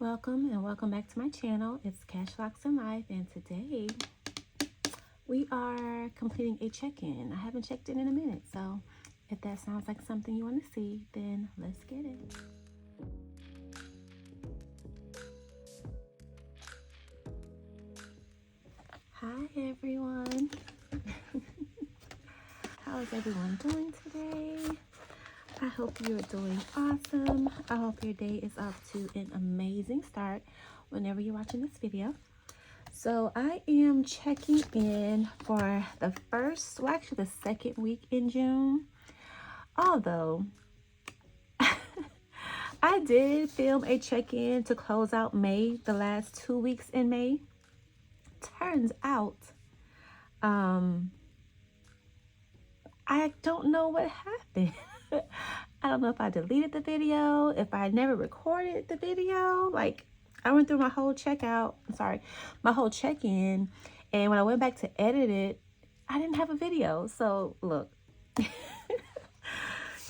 Welcome and welcome back to my channel. It's Cash Locks and Life, and today we are completing a check-in. I haven't checked in a minute, so if that sounds like something you want to see, then let's get it. Hi everyone. How is everyone doing today? I hope you're doing awesome. I hope your day is off to an amazing start whenever you're watching this video. So I am checking in for the first, well actually the second week in June. Although I did film a check-in to close out May, the last 2 weeks in May. Turns out, I don't know what happened. I don't know if I deleted the video, if I never recorded the video. Like, I went through my whole my whole check-in, and when I went back to edit it, I didn't have a video. So look,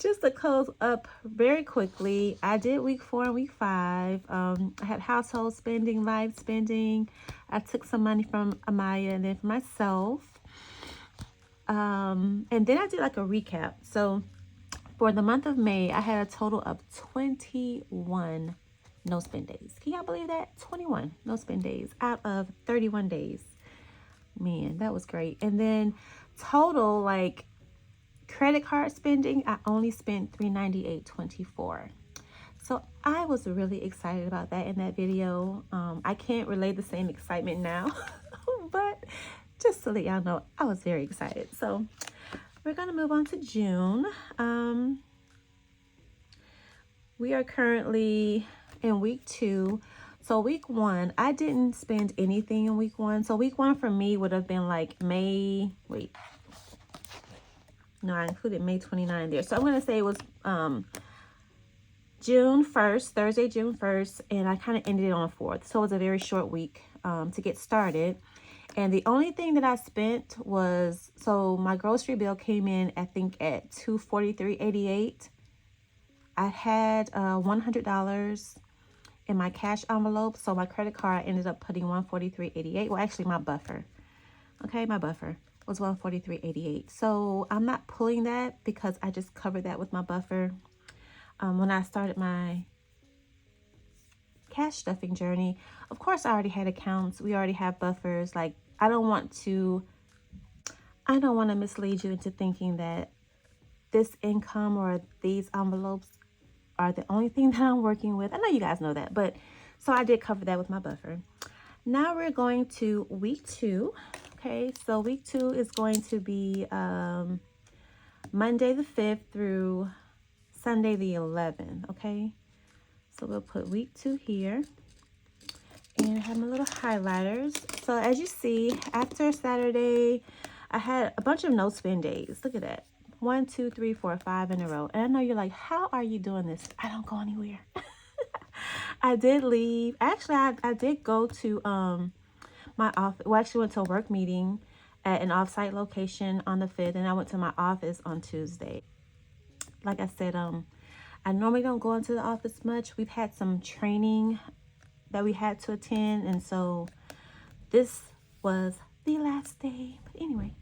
just to close up very quickly, I did week 4 and week 5. I had household spending, life spending. I took some money from Amaya and then for myself. And then I did like a recap. So for the month of May, I had a total of 21 no spend days. Can y'all believe that? 21 no spend days out of 31 days. Man, that was great. And then total, like, credit card spending, I only spent $398.24. So I was really excited about that in that video. I can't relay the same excitement now, but just to let y'all know, I was very excited. So we're gonna move on to June. We are currently in week 2. So week 1, I didn't spend anything in week 1. So week 1 for me would have been like May, no, I included May 29 there. So I'm gonna say it was June 1st, Thursday, June 1st, and I kind of ended it on the 4th. So it was a very short week to get started. And the only thing that I spent was, so my grocery bill came in, I think, at $243.88. I had $100 in my cash envelope. So my credit card, I ended up putting $143.88. Well, actually my buffer. Okay, my buffer was $143.88. So I'm not pulling that because I just covered that with my buffer. When I started my cash stuffing journey, of course I already had accounts. We already have buffers. Like, I don't want to mislead you into thinking that this income or these envelopes are the only thing that I'm working with. I know you guys know that, but so I did cover that with my buffer. Now we're going to week 2. Okay, so week 2 is going to be Monday the 5th through Sunday the 11th. Okay, so we'll put week 2 here. And I have my little highlighters. So as you see, after Saturday, I had a bunch of no spend days. Look at that. 1, 2, 3, 4, 5 in a row. And I know you're like, how are you doing this? I don't go anywhere. I did leave. Actually, I did go to my office. Well, I actually went to a work meeting at an offsite location on the 5th. And I went to my office on Tuesday. Like I said, I normally don't go into the office much. We've had some training that we had to attend, and so this was the last day. But anyway,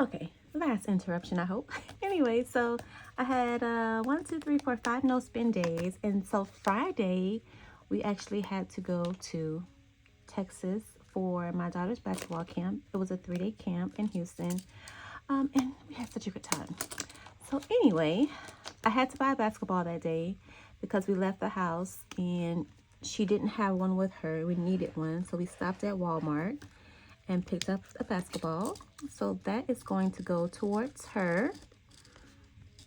okay, last interruption, I hope. Anyway, so I had 1, 2, 3, 4, 5 no spend days, and so Friday we actually had to go to Texas for my daughter's basketball camp. It was a 3-day camp in Houston, and we had such a good time. So anyway, I had to buy a basketball that day because we left the house and she didn't have one with her. We needed one. So we stopped at Walmart and picked up a basketball. So that is going to go towards her.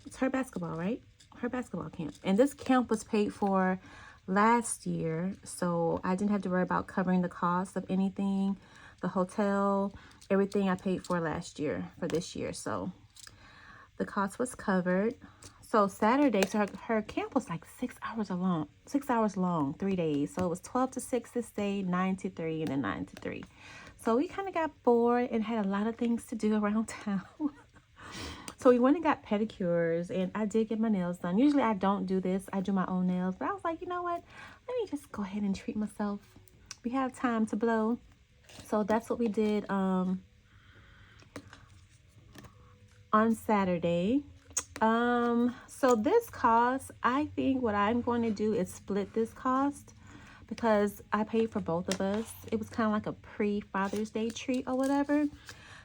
It's her basketball, right? Her basketball camp. And this camp was paid for last year. So I didn't have to worry about covering the cost of anything. The hotel, everything I paid for last year for this year. So the cost was covered. So Saturday, so her camp was like 6 hours long, 3 days. So it was 12 to 6 this day, 9 to 3, and then 9 to 3. So we kind of got bored and had a lot of things to do around town. So we went and got pedicures, and I did get my nails done. Usually I don't do this. I do my own nails. But I was like, you know what? Let me just go ahead and treat myself. We have time to blow. So that's what we did on Saturday. So this cost, I think what I'm going to do is split this cost because I paid for both of us. It was kind of like a pre-Father's Day treat or whatever.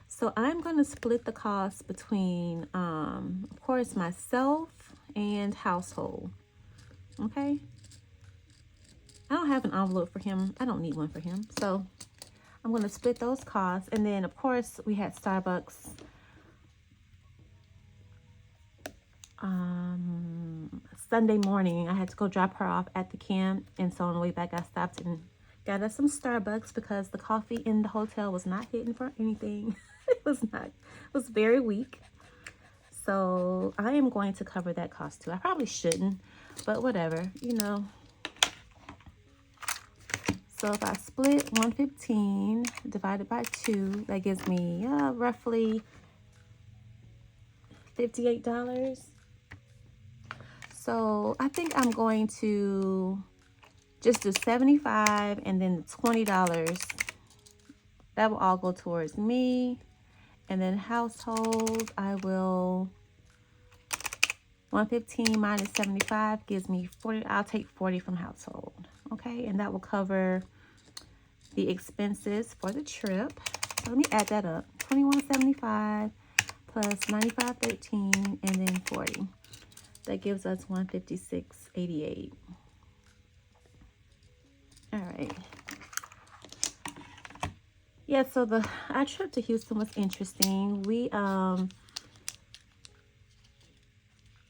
So I'm going to split the cost between, of course, myself and household. Okay. I don't have an envelope for him. I don't need one for him. So I'm going to split those costs. And then, of course, we had Starbucks. Sunday morning, I had to go drop her off at the camp. And so on the way back, I stopped and got us some Starbucks because the coffee in the hotel was not hitting for anything. It was very weak. So I am going to cover that cost too. I probably shouldn't, but whatever, you know. So if I split 115 divided by 2, that gives me roughly $58. So I think I'm going to just do 75 and then the $20. That will all go towards me. And then household, I will 115 minus 75 gives me 40. I'll take 40 from household. Okay, and that will cover the expenses for the trip. So let me add that up. 2175 plus 9513 and then 40. That gives us 156.88. All right. Yeah, so our trip to Houston was interesting. We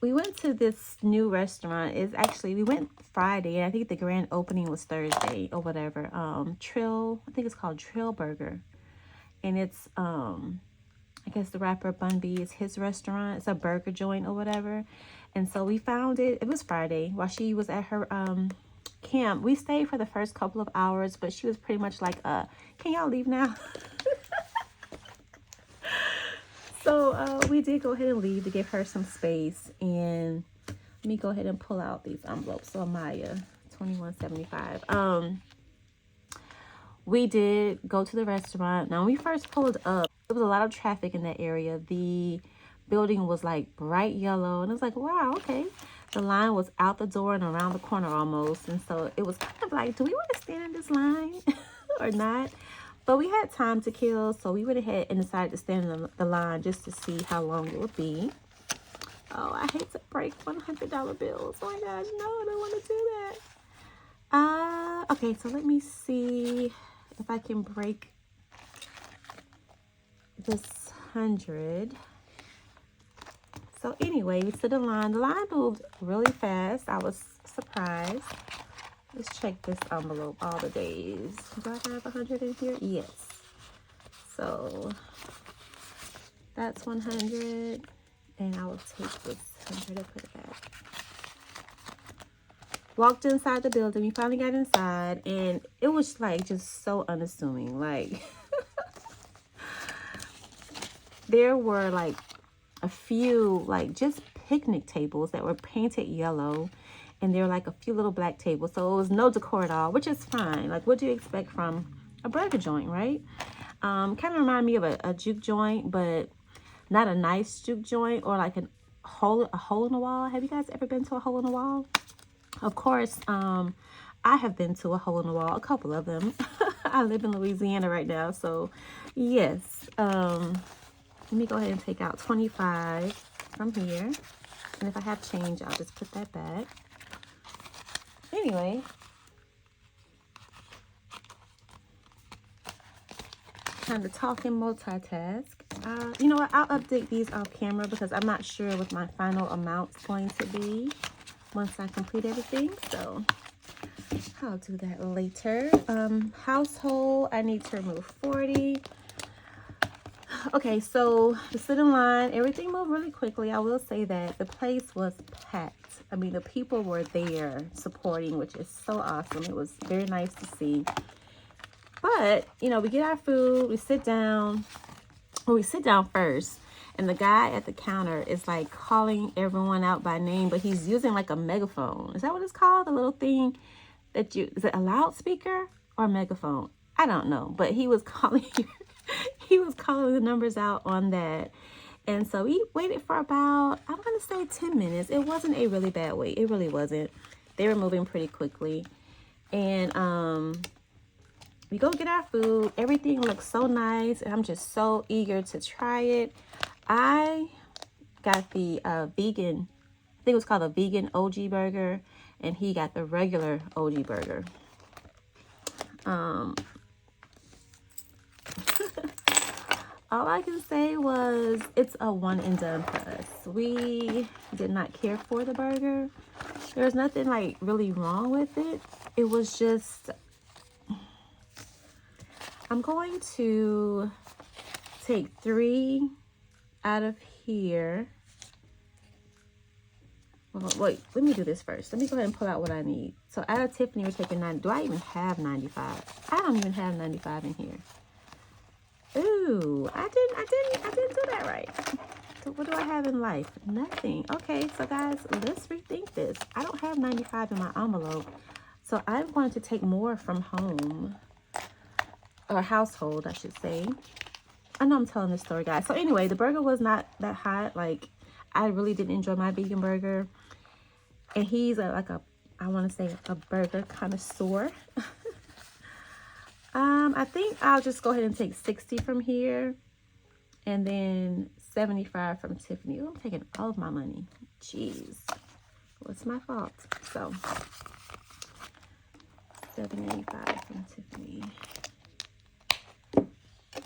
went to this new restaurant. We went Friday, and I think the grand opening was Thursday or whatever. I think it's called Trill Burger. And it's I guess the rapper Bun B is his restaurant. It's a burger joint or whatever. And so we found it. It was Friday while she was at her camp. We stayed for the first couple of hours, but she was pretty much like, can y'all leave now? So we did go ahead and leave to give her some space. And let me go ahead and pull out these envelopes. So Maya, $21.75. We did go to the restaurant. Now, when we first pulled up, there was a lot of traffic in that area. The building was like bright yellow, and it was like, wow, okay. The line was out the door and around the corner almost. And so it was kind of like, do we want to stand in this line or not? But we had time to kill, so we went ahead and decided to stand in the line just to see how long it would be. Oh, I hate to break $100 bills. Oh my gosh, no, I don't want to do that. Okay, so let me see if I can break this 100. So anyway, we stood in line. The line moved really fast. I was surprised. Let's check this envelope all the days. Do I have 100 in here? Yes. So that's 100. And I will take this 100 and put it back. Walked inside the building. We finally got inside. And it was like just so unassuming. Like there were like a few like just picnic tables that were painted yellow. And there were like a few little black tables. So it was no decor at all, which is fine. Like, what do you expect from a burger joint, right? Kind of remind me of a juke joint, but not a nice juke joint or like a hole in the wall. Have you guys ever been to a hole in the wall? Of course, I have been to a hole in the wall, a couple of them. I live in Louisiana right now, so yes. Let me go ahead and take out 25 from here. And if I have change, I'll just put that back. Anyway, kind of talk and multitask. You know what? I'll update these off camera because I'm not sure what my final amount's going to be once I complete everything. So I'll do that later. Household, I need to remove 40. Okay, so the sit in line, everything moved really quickly. I will say that the place was packed. I mean, the people were there supporting, which is so awesome. It was very nice to see. But, you know, we get our food, we sit down. Well, we sit down first. And the guy at the counter is like calling everyone out by name, but he's using like a megaphone. Is that what it's called? The little thing that is it a loudspeaker or a megaphone? I don't know, but he was calling, he was calling the numbers out on that. And so we waited for about, I'm going to say 10 minutes. It wasn't a really bad wait. It really wasn't. They were moving pretty quickly. And we go get our food. Everything looks so nice. And I'm just so eager to try it. I got the vegan, I think it was called a vegan OG burger. And he got the regular OG burger. All I can say was it's a one and done for us. We did not care for the burger. There was nothing like really wrong with it. It was just, I'm going to take 3 out of here. Well, wait, let me do this first. Let me go ahead and pull out what I need. So out of Tiffany, we're taking 90. Do I even have 95? I don't even have 95 in here. Ooh, I didn't do that right. So what do I have in life? Nothing. Okay, so guys, let's rethink this. I don't have 95 in my envelope. So I'm going to take more from home. Or household, I should say. I know I'm telling this story, guys. So anyway, the burger was not that hot. Like, I really didn't enjoy my vegan burger. And he's I want to say a burger connoisseur. I think I'll just go ahead and take 60 from here. And then 75 from Tiffany. Ooh, I'm taking all of my money. Jeez. What's my fault? So, 785 from Tiffany.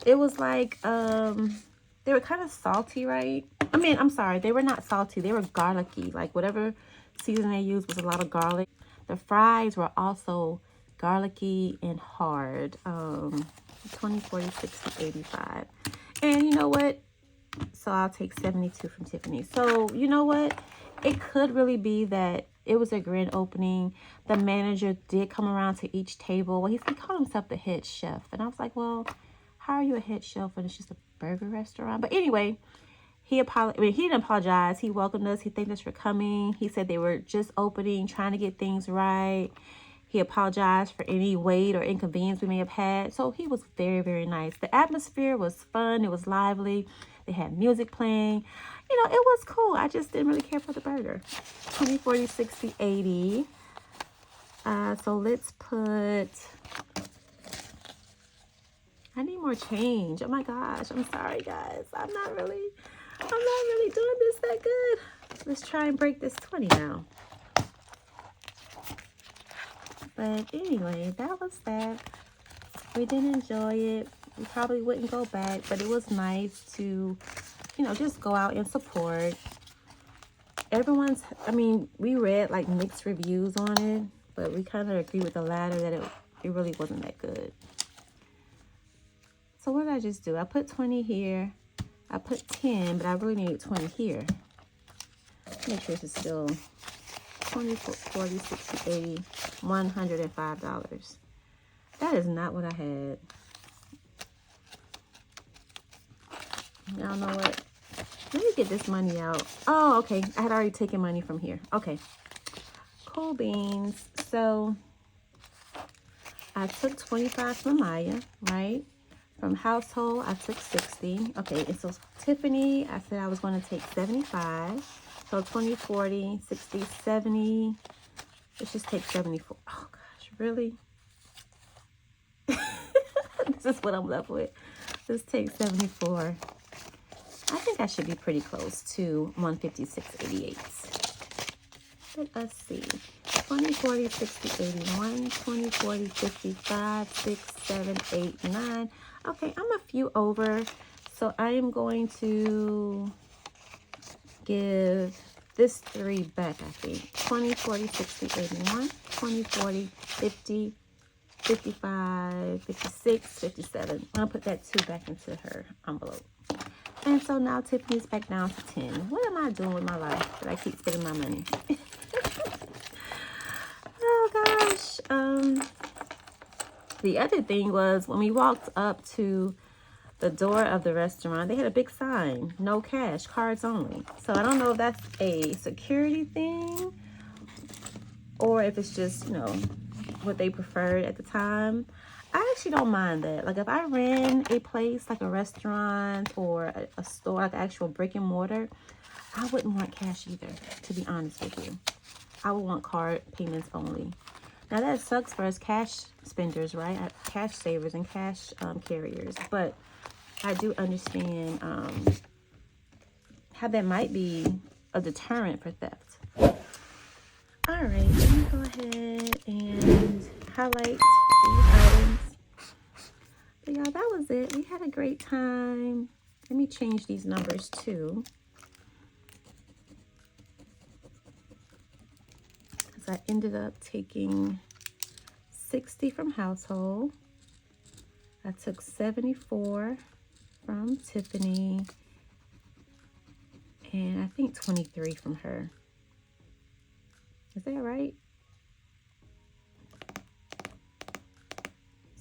It was like, they were kind of salty, right? I mean, I'm sorry. They were not salty. They were garlicky. Like, whatever season they used was a lot of garlic. The fries were also garlicky and hard. 20, 40, 60, 85. And you know what? So I'll take 72 from Tiffany. So you know what? It could really be that it was a grand opening. The manager did come around to each table. Well, he called himself the head chef. And I was like, well, how are you a head chef when it's just a burger restaurant? But anyway, he didn't apologize. He welcomed us. He thanked us for coming. He said they were just opening, trying to get things right. He apologized for any wait or inconvenience we may have had. So he was very, very nice. The atmosphere was fun. It was lively. They had music playing. You know, it was cool. I just didn't really care for the burger. 20, 40, 60, 80. So let's put... I need more change. Oh my gosh. I'm sorry, guys. I'm not really doing this that good. Let's try and break this 20 now. But anyway, that was that. We did enjoy it. We probably wouldn't go back, but it was nice to, you know, just go out and support. We read like mixed reviews on it, but we kind of agree with the latter that it really wasn't that good. So what did I just do? I put 20 here. I put 10, but I really needed 20 here. Make sure this is still 20, 40, 60, 80, $105. That is not what I had. Y'all know what? Let me get this money out. Oh, okay. I had already taken money from here. Okay. Cool beans. So, I took 25 from Maya, right? From household, I took 60. Okay, and so Tiffany, I said I was going to take 75. So 20, 40, 60, 70. Let's just take 74. Oh, gosh, really? This is what I'm left with. Let's take 74. I think I should be pretty close to 156.88. Let us see. 20, 40, 60, 81, 20, 40, 55, 6, 7, 8, 9. Okay, I'm a few over. So I am going to give this 3 back, I think. 20, 40, 60, 81, 20, 40, 50, 55, 56, 57. I'm going to put that 2 back into her envelope. And so now Tiffany's back down to 10. What am I doing with my life that I keep spending my money? Oh, gosh. The other thing was when we walked up to the door of the restaurant, they had a big sign, no cash, cards only. So I don't know if that's a security thing or if it's just, you know, what they preferred at the time. I actually don't mind that. Like if I ran a place like a restaurant or a store, like actual brick and mortar, I wouldn't want cash either, to be honest with you. I would want card payments only. Now that sucks for us cash spenders, right? Cash savers and cash carriers. But I do understand how that might be a deterrent for theft. All right, let me go ahead and highlight these items. But y'all, that was it. We had a great time. Let me change these numbers too. Because I ended up taking 60 from household. I took 74 from Tiffany. And I think 23 from her. Is that right?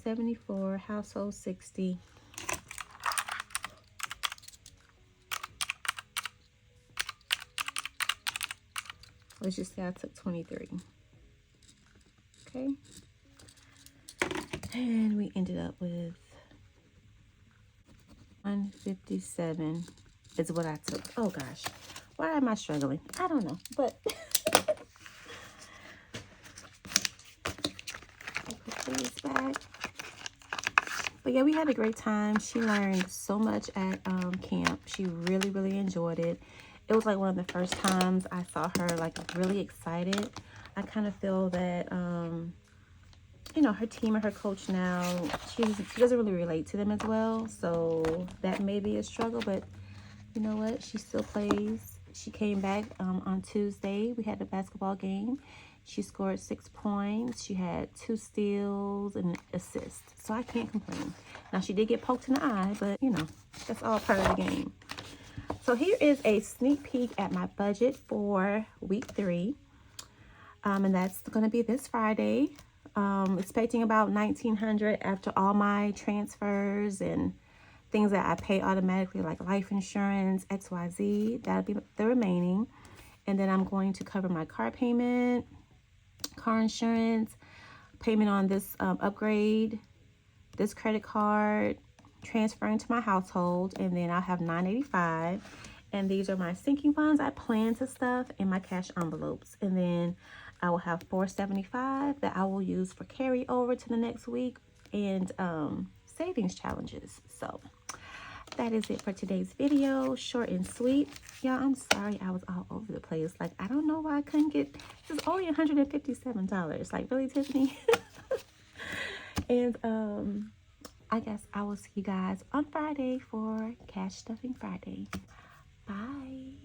74, household 60. Let's just say I took 23. Okay. And we ended up with 157 is what I took. Oh gosh. Why am I struggling? I don't know. But put these back. But yeah, we had a great time. She learned so much at camp. She really, really enjoyed it. It was like one of the first times I saw her like really excited. I kind of feel that, you know, her team and her coach now, she doesn't really relate to them as well. So that may be a struggle, but you know what? She still plays. She came back on Tuesday. We had a basketball game. She scored 6 points. She had 2 steals and an assist. So I can't complain. Now, she did get poked in the eye, but, you know, that's all part of the game. So here is a sneak peek at my budget for week 3. And that's going to be this Friday. Expecting about $1,900 after all my transfers and things that I pay automatically, like life insurance, XYZ. That'll be the remaining. And then I'm going to cover my car payment, car insurance, payment on this upgrade, this credit card, transferring to my household, and then I'll have $985. And these are my sinking funds I plan to stuff in my cash envelopes. And then I will have $475 that I will use for carryover to the next week and savings challenges. So that is it for today's video. Short and sweet. Y'all, I'm sorry I was all over the place. Like, I don't know why I couldn't get, this is only $157. Like, really, Tiffany? And I guess I will see you guys on Friday for Cash Stuffing Friday. Bye.